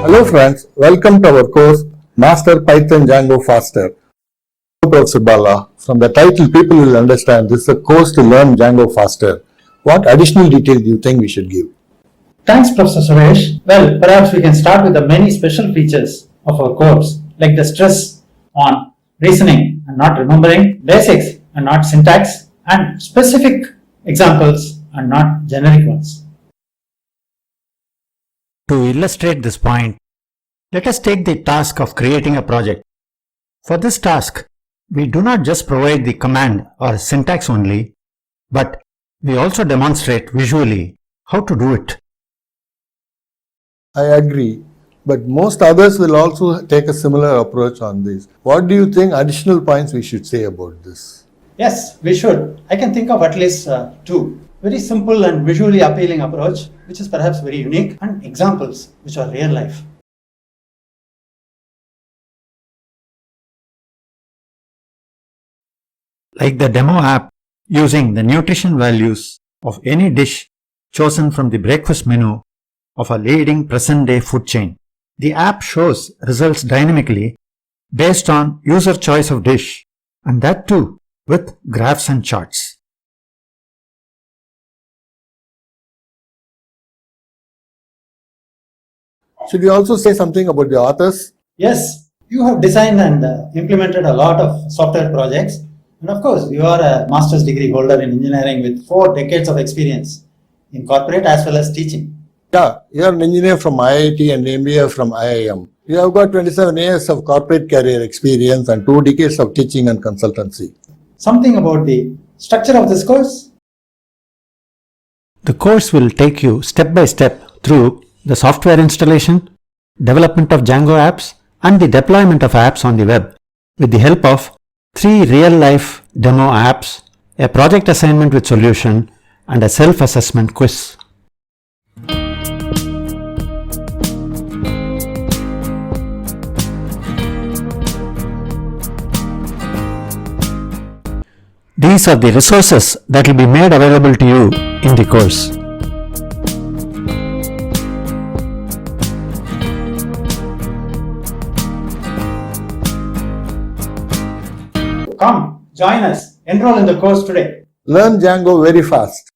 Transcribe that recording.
Hello friends, welcome to our course Master Python Django Faster. Prof. BALA. From the title, people will understand this is a course to learn Django faster. What additional details do you think we should give? Thanks, Professor Suresh. Well, perhaps we can start with the many special features of our course, like the stress on reasoning and not remembering, basics and not syntax, and specific examples and not generic ones. To illustrate this point, let us take the task of creating a project. For this task, we do not just provide the command or syntax only, but we also demonstrate visually how to do it. I agree, but most others will also take a similar approach on this. What do you think additional points we should say about this? Yes, we should. I can think of at least two. Very simple and visually appealing approach, which is perhaps very unique, and examples which are real life. Like the demo app using the nutrition values of any dish chosen from the breakfast menu of a leading present-day food chain. The app shows results dynamically based on user choice of dish, and that too with graphs and charts. Should we also say something about the authors? Yes, you have designed and implemented a lot of software projects. And of course, you are a master's degree holder in engineering with 4 decades of experience in corporate as well as teaching. Yeah, you are an engineer from IIT and MBA from IIM. You have got 27 years of corporate career experience and 2 decades of teaching and consultancy. Something about the structure of this course? The course will take you step by step through the software installation, development of Django apps, and the deployment of apps on the web with the help of 3 real-life demo apps, a project assignment with solution, and a self-assessment quiz. These are the resources that will be made available to you in the course. Come, join us, enroll in the course today. Learn Django very fast.